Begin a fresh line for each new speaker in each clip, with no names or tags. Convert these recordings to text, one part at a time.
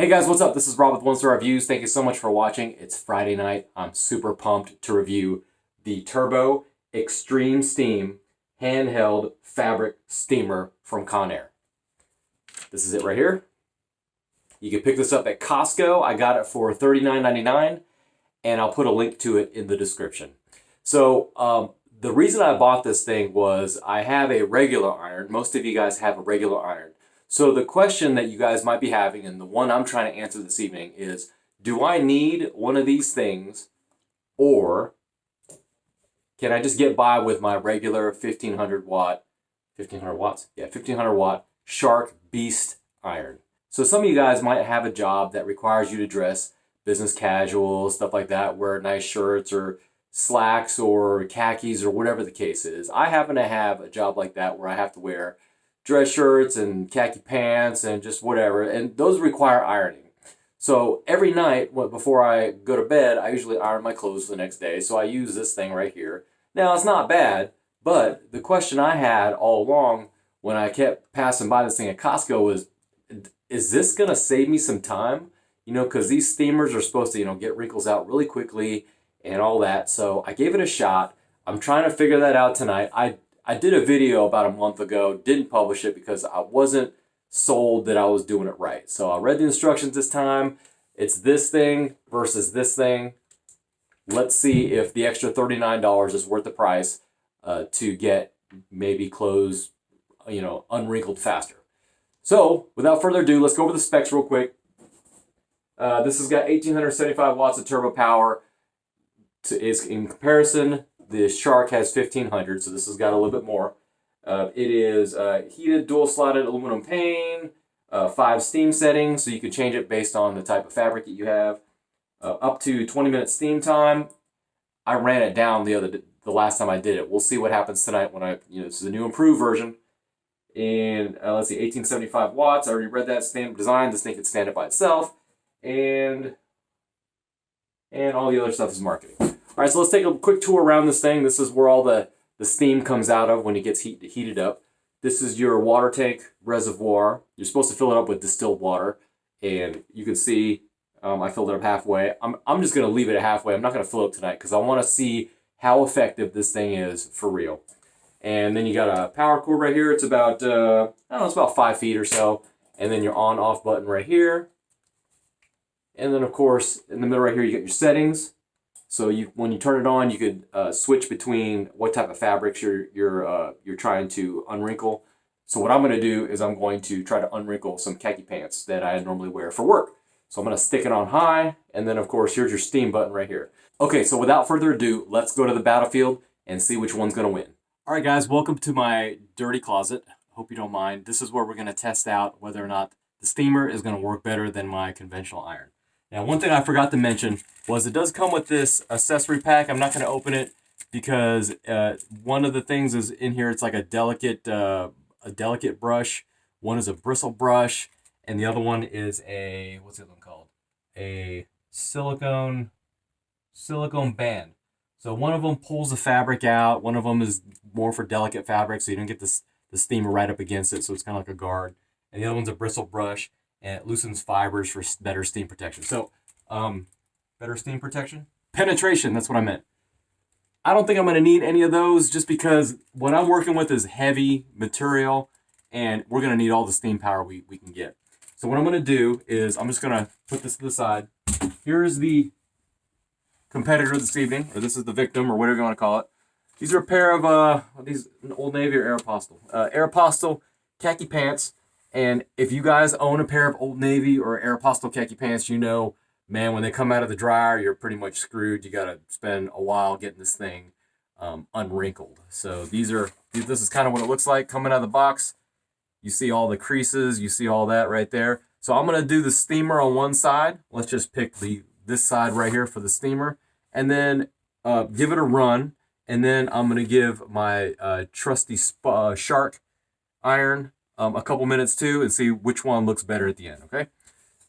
Hey guys, what's up? This is Rob with One Star Reviews. Thank you so much for watching. It's Friday night. I'm super pumped to review the Turbo Extreme Steam handheld fabric steamer from Conair. This is it right here. You can pick this up at Costco. I got it for $39.99, and I'll put a link to it in the description. So the reason I bought this thing was I have a regular iron. Most of you guys have a regular iron. So the question that you guys might be having, and the one I'm trying to answer this evening, is do I need one of these things, or can I just get by with my regular 1500 watt Shark Beast iron? So some of you guys might have a job that requires you to dress business casual, stuff like that, wear nice shirts or slacks or khakis or whatever the case is. I happen to have a job like that where I have to wear dress shirts and khaki pants and just whatever, and those require ironing. So every night before I go to bed, I usually iron my clothes for the next day, so I use this thing right here. Now, it's not bad, but the question I had all along when I kept passing by this thing at Costco was, is this going to save me some time? You know, because these steamers are supposed to, get wrinkles out really quickly and all that. So I gave it a shot. I'm trying to figure that out tonight. I did a video about a month ago, didn't publish it because I wasn't sold that I was doing it right. So I read the instructions this time. It's this thing versus this thing. Let's see if the extra $39 is worth the price to get maybe clothes, unwrinkled faster. So without further ado, let's go over the specs real quick. This has got 1875 watts of turbo power. In comparison, the Shark has 1500, so this has got a little bit more. It is heated dual-slotted aluminum pane, 5 steam settings, so you can change it based on the type of fabric that you have. Up to 20-minute steam time. I ran it down the last time I did it. We'll see what happens tonight when this is a new improved version. And let's see, 1875 watts. I already read that standard design. This thing could stand it by itself, and all the other stuff is marketing. All right, so let's take a quick tour around this thing. This is where all the steam comes out of when it gets heated up. This is your water tank reservoir. You're supposed to fill it up with distilled water, and you can see I filled it up halfway. I'm just going to leave it at halfway. I'm not going to fill it up tonight because I want to see how effective this thing is for real. And then you got a power cord right here. It's about, it's about 5 feet or so. And then your on-off button right here. And then, of course, in the middle right here, you got your settings. So when you turn it on, you could switch between what type of fabrics you're trying to unwrinkle. So what I'm going to do is I'm going to try to unwrinkle some khaki pants that I normally wear for work. So I'm going to stick it on high, and then of course here's your steam button right here. Okay, so without further ado, let's go to the battlefield and see which one's going to win. All right, guys, welcome to my dirty closet. Hope you don't mind. This is where we're going to test out whether or not the steamer is going to work better than my conventional iron. Now, one thing I forgot to mention was it does come with this accessory pack. I'm not going to open it because one of the things is in here. It's like a delicate brush. One is a bristle brush, and the other one is a, what's the other one called? A silicone band. So one of them pulls the fabric out. One of them is more for delicate fabric, so you don't get the steamer right up against it. So it's kind of like a guard. And the other one's a bristle brush, and it loosens fibers for better steam protection. So, better steam protection? Penetration, that's what I meant. I don't think I'm going to need any of those just because what I'm working with is heavy material, and we're going to need all the steam power we can get. So what I'm going to do is I'm just going to put this to the side. Here's the competitor this evening, or this is the victim, or whatever you want to call it. These are a pair of these Old Navy or Aeropostale. Aeropostale khaki pants. And if you guys own a pair of Old Navy or Aeropostale khaki pants, man, when they come out of the dryer, you're pretty much screwed. You got to spend a while getting this thing unwrinkled. So this is kind of what it looks like coming out of the box. You see all the creases. You see all that right there. So I'm going to do the steamer on one side. Let's just pick this side right here for the steamer. And then give it a run. And then I'm going to give my trusty Shark iron a couple minutes too, and see which one looks better at the end, okay?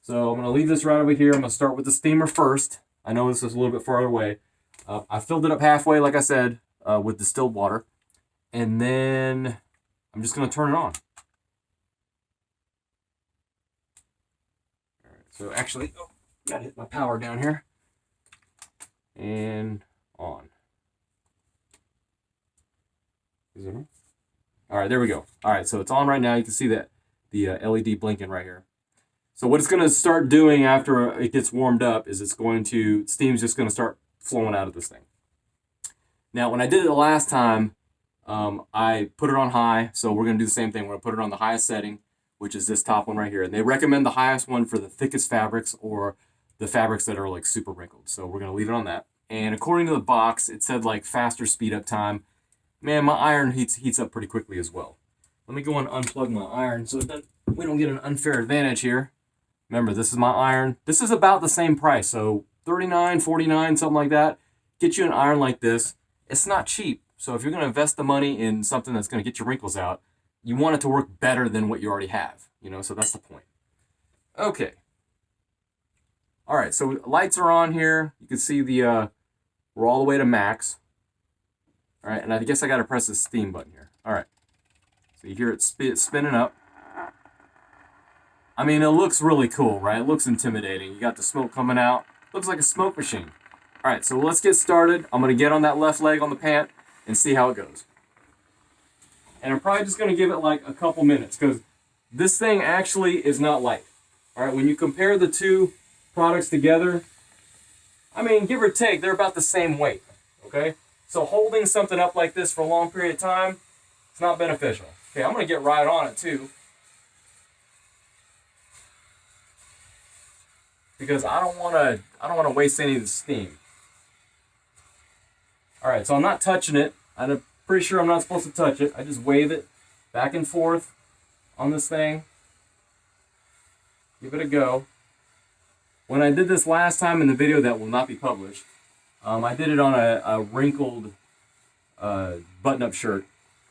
So I'm going to leave this right over here. I'm going to start with the steamer first. I know this is a little bit farther away. I filled it up halfway, like I said, with distilled water. And then I'm just going to turn it on. All right. So actually, oh, gotta hit my power down here. And on. Is it on? All right, there we go. All right, so it's on right now. You can see that the LED blinking right here. So what it's going to start doing after it gets warmed up is steam's just going to start flowing out of this thing. Now, when I did it the last time, I put it on high. So we're going to do the same thing. We're going to put it on the highest setting, which is this top one right here. And they recommend the highest one for the thickest fabrics or the fabrics that are like super wrinkled. So we're going to leave it on that. And according to the box, it said like faster speed up time. Man, my iron heats up pretty quickly as well. Let me go and unplug my iron so that we don't get an unfair advantage here. Remember, this is my iron. This is about the same price, so $39, $49, something like that. Get you an iron like this. It's not cheap, so if you're going to invest the money in something that's going to get your wrinkles out, you want it to work better than what you already have, so that's the point. Okay. All right, so lights are on here. You can see we're all the way to max. All right, and I guess I got to press the steam button here. All right, so you hear it spinning up. I mean, it looks really cool, right? It looks intimidating. You got the smoke coming out. Looks like a smoke machine. All right, so let's get started. I'm going to get on that left leg on the pant and see how it goes. And I'm probably just going to give it like a couple minutes because this thing actually is not light. All right, when you compare the two products together, I mean, give or take, they're about the same weight, okay? So holding something up like this for a long period of time, it's not beneficial. Okay, I'm going to get right on it too. Because I don't want to waste any of the steam. All right, so I'm not touching it. I'm pretty sure I'm not supposed to touch it. I just wave it back and forth on this thing. Give it a go. When I did this last time in the video that will not be published, I did it on a wrinkled button-up shirt,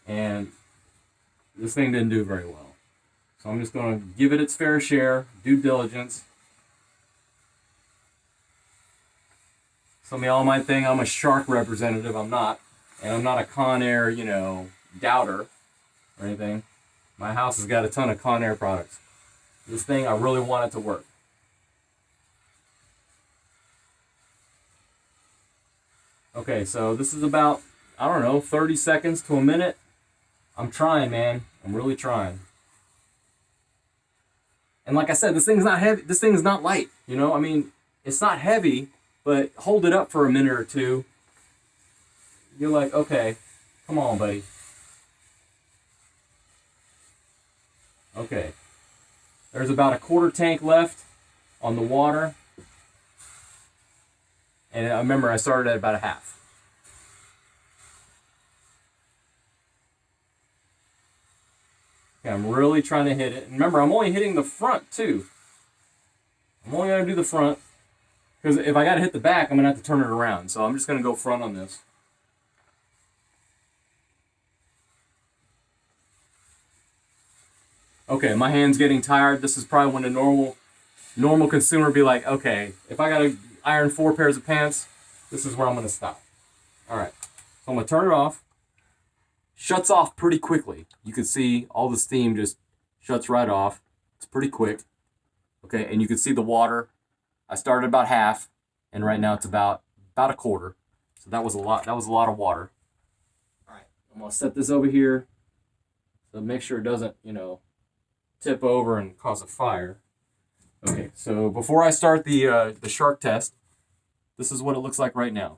and this thing didn't do very well. So I'm just going to give it its fair share, due diligence. Some of y'all might think I'm a shark representative. I'm not. And I'm not a Conair, doubter or anything. My house has got a ton of Conair products. This thing, I really want it to work. Okay, so this is about, 30 seconds to a minute. I'm trying, man. I'm really trying. And like I said, this thing's not heavy. This thing's not light, I mean, it's not heavy. But hold it up for a minute or two. You're like, okay, come on, buddy. Okay. There's about a quarter tank left on the water. And I remember I started at about a half. Okay, I'm really trying to hit it. And remember, I'm only hitting the front too. I'm only going to do the front. Because if I got to hit the back, I'm going to have to turn it around. So I'm just going to go front on this. Okay, my hand's getting tired. This is probably when a normal consumer would be like, okay, if I got to iron 4 pairs of pants, this is where I'm going to stop. All right, so I'm going to turn it off. Shuts off pretty quickly. You can see all the steam just shuts right off. It's pretty quick. Okay, and you can see the water. I started about half, and right now it's about a quarter. So that was a lot. That was a lot of water. All right, I'm gonna set this over here, so make sure it doesn't, tip over and cause a fire. Okay, so before I start the shark test, this is what it looks like right now.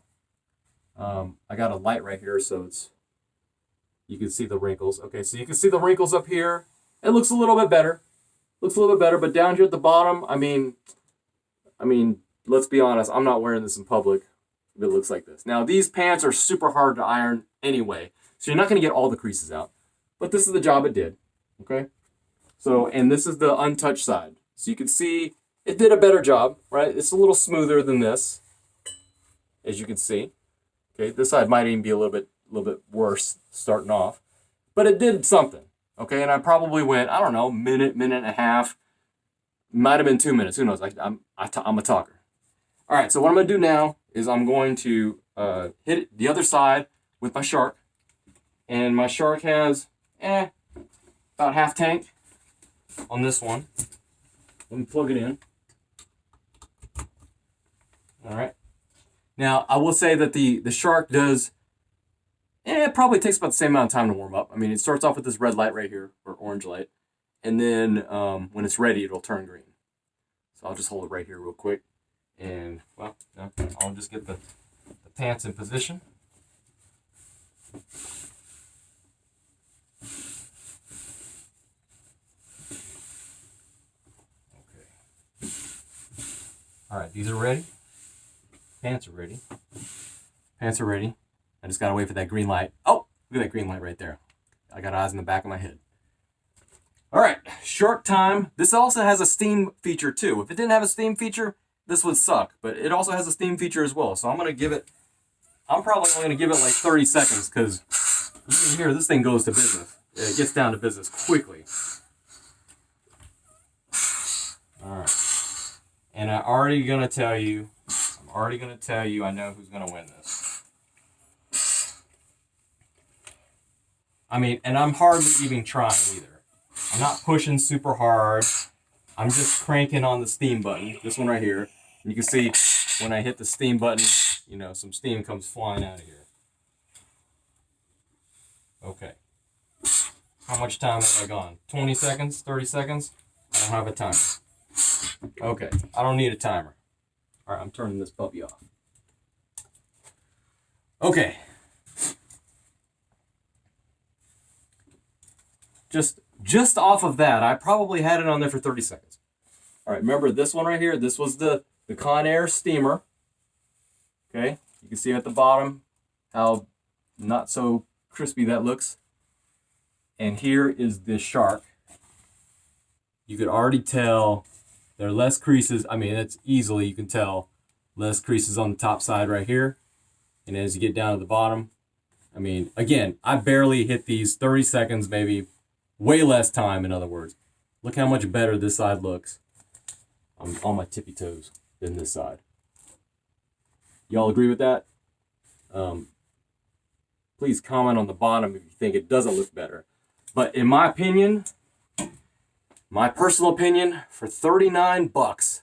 I got a light right here, so you can see the wrinkles. Okay, so you can see the wrinkles up here. It looks a little bit better. But down here at the bottom, I mean, let's be honest, I'm not wearing this in public if it looks like this. Now, these pants are super hard to iron anyway, so you're not going to get all the creases out. But this is the job it did, okay? So, and this is the untouched side. So you can see it did a better job, right? It's a little smoother than this, as you can see. Okay, this side might even be a little bit worse starting off. But it did something, okay? And I probably went, minute and a half. Might have been 2 minutes. Who knows? I'm a talker. All right. So what I'm going to do now is I'm going to hit the other side with my shark, and my shark has about half tank on this one. Let me plug it in. All right. Now, I will say that the Shark does, it probably takes about the same amount of time to warm up. I mean, it starts off with this red light right here, or orange light, and then when it's ready, it'll turn green. So I'll just hold it right here real quick, and, well, no, I'll just get the pants in position. Okay. All right, these are ready. Pants are ready. Pants are ready. I just gotta wait for that green light. Oh, look at that green light right there. I got eyes in the back of my head. All right, Shark time. This also has a steam feature too. If it didn't have a steam feature, this would suck. But it also has a steam feature as well. So I'm probably only gonna give it like 30 seconds because you can hear this thing goes to business. It gets down to business quickly. All right. And I'm already gonna tell you, I know who's gonna win this. I mean, and I'm hardly even trying either. I'm not pushing super hard. I'm just cranking on the steam button, this one right here. And you can see when I hit the steam button, you know, some steam comes flying out of here. Okay. How much time have I gone? 20 seconds? 30 seconds? I don't have a timer. Okay, I don't need a timer. All right, I'm turning this puppy off. Okay. Just off of that, I probably had it on there for 30 seconds. All right, remember this one right here? This was the Conair Steamer. Okay, you can see at the bottom how not so crispy that looks. And here is the Shark. You could already tell there are less creases. I mean, it's easily, you can tell, less creases on the top side right here. And as you get down to the bottom, I mean, again, I barely hit these 30 seconds, maybe way less time, in other words. Look how much better this side looks. I'm on my tippy toes than this side. Y'all agree with that? Please comment on the bottom if you think it doesn't look better. But in my opinion, my personal opinion, for 39 bucks,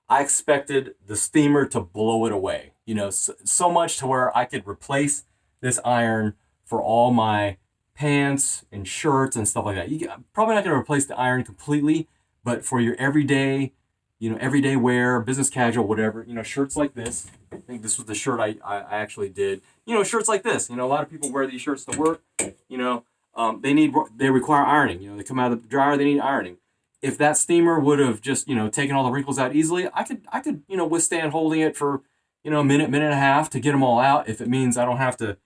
I expected the Steamer to blow it away. You know, so much to where I could replace this iron for all my pants and shirts and stuff like that. I'm probably not going to replace the iron completely, but for your everyday, you know, everyday wear, business casual, whatever, you know, shirts like this. I think this was the shirt I actually did. You know, shirts like this. You know, a lot of people wear these shirts to work. You know, they require ironing. You know, they come out of the dryer, they need ironing. If that Steamer would have just, you know, taken all the wrinkles out easily, I could, you know, withstand holding it for, you know, a minute and a half to get them all out. If it means I don't have to,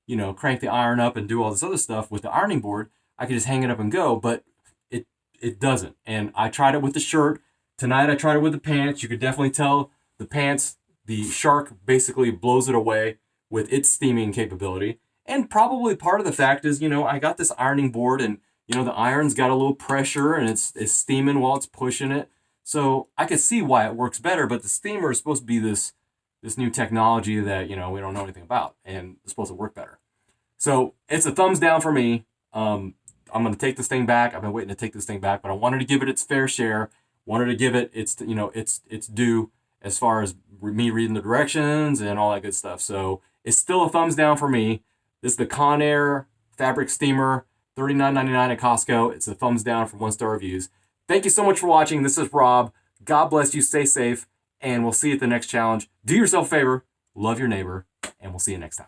you know, crank the iron up and do all this other stuff with the ironing board, I could just hang it up and go, but it doesn't. And I tried it with the shirt. Tonight I tried it with the pants. You could definitely tell the pants, the Shark basically blows it away with its steaming capability. And probably part of the fact is, you know, I got this ironing board and, you know, the iron's got a little pressure and it's steaming while it's pushing it. So I could see why it works better, but the Steamer is supposed to be this new technology that, you know, we don't know anything about, and it's supposed to work better. So it's a thumbs down for me. I'm going to take this thing back. I've been waiting to take this thing back, but I wanted to give it its fair share. Wanted to give it its, you know, its due as far as me reading the directions and all that good stuff. So it's still a thumbs down for me. This is the Conair Fabric Steamer, $39.99 at Costco. It's a thumbs down for 1-star reviews. Thank you so much for watching. This is Rob. God bless you. Stay safe, and we'll see you at the next challenge. Do yourself a favor. Love your neighbor, and we'll see you next time.